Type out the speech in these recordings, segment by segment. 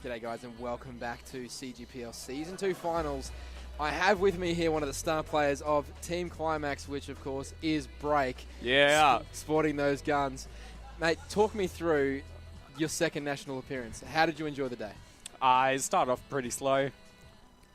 G'day guys and welcome back to CGPL Season 2 Finals. I have with me here one of the star players of Team Qlimax, which of course is Break. Yeah. Sporting those guns. Mate, talk me through your second national appearance. How did you enjoy the day? I started off pretty slow.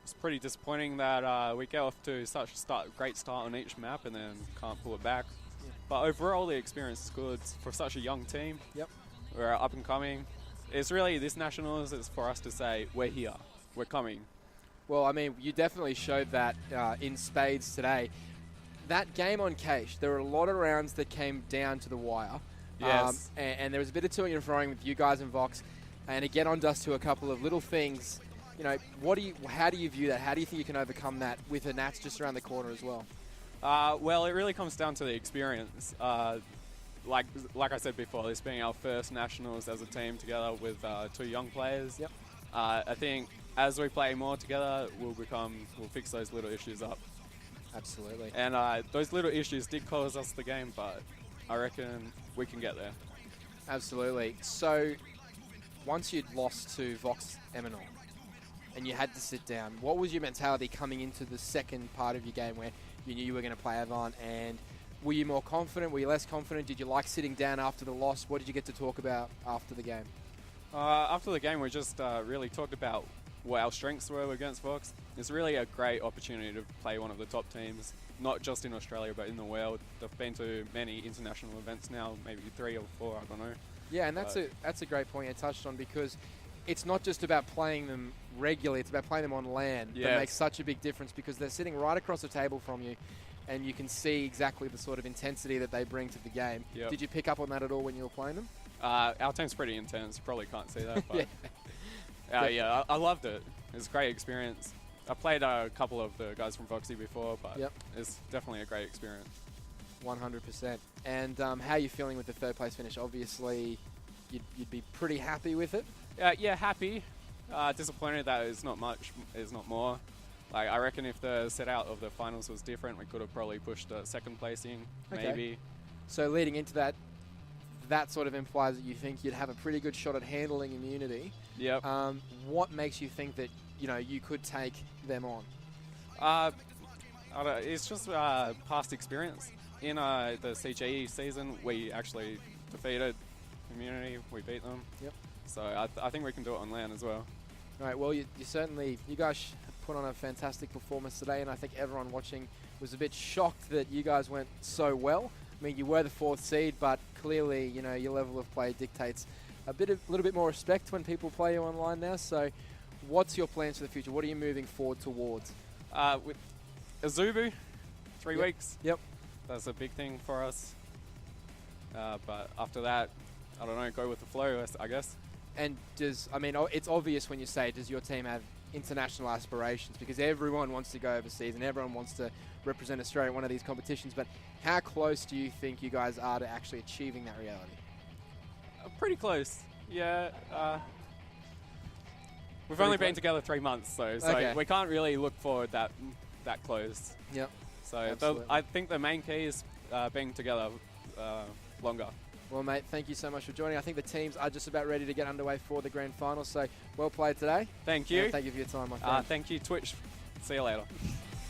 It's pretty disappointing that we get off to such a great start on each map and then can't pull it back. Yeah. But overall the experience is good for such a young team. Yep. We're up and coming. It's really, this Nationals is for us to say, we're here, we're coming. Well, I mean, you definitely showed that in spades today. That game on Cache, there were a lot of rounds that came down to the wire. Yes. And there was a bit of toing and froing with you guys and Vox. And it get on us to a couple of little things. You know, how do you view that? How do you think you can overcome that with a Nats just around the corner as well? Well, it really comes down to the experience. Like I said before, this being our first Nationals as a team together with two young players. Yep. I think as we play more together, we'll fix those little issues up. Absolutely. And those little issues did cause us the game, but I reckon we can get there. Absolutely. So, once you'd lost to Vox Eminor and you had to sit down, what was your mentality coming into the second part of your game where you knew you were going to play Avant? And were you more confident? Were you less confident? Did you like sitting down after the loss? What did you get to talk about after the game? After the game, we just really talked about what our strengths were against Vox. It's really a great opportunity to play one of the top teams, not just in Australia, but in the world. They've been to many international events now, maybe 3 or 4, I don't know. Yeah, and that's a great point you touched on, because it's not just about playing them regularly, it's about playing them on LAN. Yes. That makes such a big difference because they're sitting right across the table from you and you can see exactly the sort of intensity that they bring to the game. Yep. Did you pick up on that at all when you were playing them? Our team's pretty intense. You probably can't see that, but yeah. I loved it. It was a great experience. I played a couple of the guys from Voxy before, but Yep. it's definitely a great experience. 100%. And how are you feeling with the third place finish? Obviously, you'd be pretty happy with it. Yeah, happy. Disappointed that it's not much, it's not more. Like, I reckon if the set out of the finals was different, we could have probably pushed second placing, maybe. So leading into that, that sort of implies that you think you'd have a pretty good shot at handling immunity. Yep. What makes you think that you could take them on? I don't know, it's just past experience. In the CGE season, we actually defeated Immunity. We beat them. Yep. So I think we can do it on LAN as well. All right. Well, you guys put on a fantastic performance today, and I think everyone watching was a bit shocked that you guys went so well. I mean, you were the 4th seed, but clearly, your level of play dictates a little bit more respect when people play you online now. So, what's your plans for the future? What are you moving forward towards? With Azubu, 3 weeks. Yep. That's a big thing for us. But after that, I don't know, go with the flow, I guess. And it's obvious when you say, does your team have international aspirations? Because everyone wants to go overseas and everyone wants to represent Australia at one of these competitions. But how close do you think you guys are to actually achieving that reality? Pretty close. Yeah. We've only been together 3 months, so we can't really look forward that close. Yep. So I think the main key is being together longer. Well, mate, thank you so much for joining. I think the teams are just about ready to get underway for the grand final. So, well played today. Thank you. And thank you for your time, my friend. Thank you, Twitch. See you later.